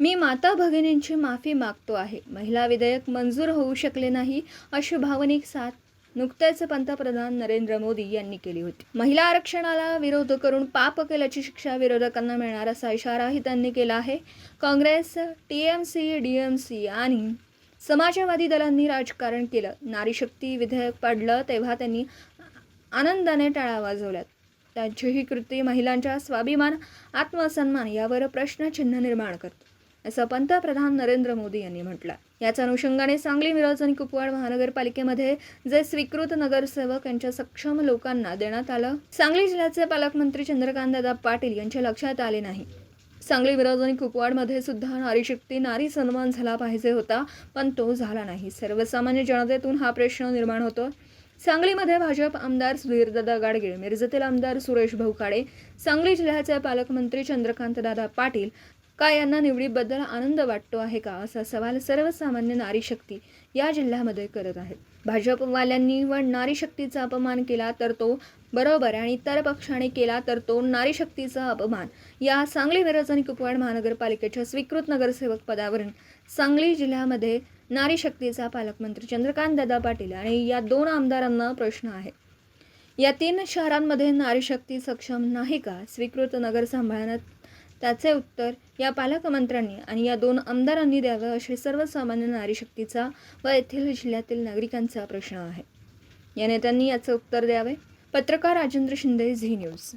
मी माता भगिनींची माफी मागतो आहे. महिला विधेयक मंजूर होऊ शकले नाही अशी भावनिक साथ नुकतेच पंतप्रधान नरेंद्र मोदी यांनी केली होती. महिला आरक्षणाला विरोध करून पाप केल्याची शिक्षा विरोधकांना मिळणार असा इशाराही त्यांनी केला आहे. काँग्रेस, टीएमसी, डीएमसी आणि समाजवादी दलांनी राजकारण केलं. नारी शक्ती विधेयक पडलं तेव्हा त्यांनी आनंदाने टाळ्या वाजवल्यात. त्यांची ही कृती महिलांच्या स्वाभिमान, आत्मसन्मान यावर प्रश्नचिन्ह निर्माण करतो, असं पंतप्रधान नरेंद्र मोदी यांनी म्हटलं. याच अनुषंगाने सांगली, मिरज आणि कुपवाड महानगरपालिकेमध्ये जे स्वीकृत नगरसेवक यांच्या सक्षम लोकांना देण्यात आलं, सांगली जिल्ह्याचे पालकमंत्री चंद्रकांतदादा पाटील यांच्या लक्षात आले नाही. सांगली, मिरज आणि कुपवाडमध्ये सुद्धा नारी शक्ती, नारी सन्मान झाला पाहिजे होता, पण तो झाला नाही. सर्वसामान्य जनतेतून हा प्रश्न निर्माण होतो. सांगलीमध्ये भाजप आमदार सुधीरदादा गाडगीळ, मिरजेतील आमदार सुरेश भाऊ खाडे, सांगली जिल्ह्याचे पालकमंत्री चंद्रकांतदादा पाटील का यांना निवडीबद्दल आनंद वाटतो आहे का, असा सवाल सर्वसामान्य नारी शक्ती या जिल्ह्यामध्ये करत आहेत. भाजपवाल्यांनी व नारी शक्तीचा अपमान केला तर तो बरोबर आणि इतर पक्षाने केला तर तो नारी शक्तीचा अपमान. या सांगली, मिरज आणि कुपवाड महानगरपालिकेच्या स्वीकृत नगरसेवक पदावरून सांगली जिल्ह्यामध्ये नारी शक्तीचा पालकमंत्री चंद्रकांतदादा पाटील आणि या 2 आमदारांना प्रश्न आहे. या 3 शहरांमध्ये नारी शक्ती सक्षम नाही का स्वीकृत नगर सांभाळण्यात? त्याचे उत्तर या पालकमंत्र्यांनी आणि या 2 आमदारांनी द्यावं, असे सर्वसामान्य नारी शक्तीचा व येथील जिल्ह्यातील नागरिकांचा प्रश्न आहे. या नेत्यांनी याचं उत्तर द्यावे. पत्रकार राजेंद्र शिंदे, झी न्यूज.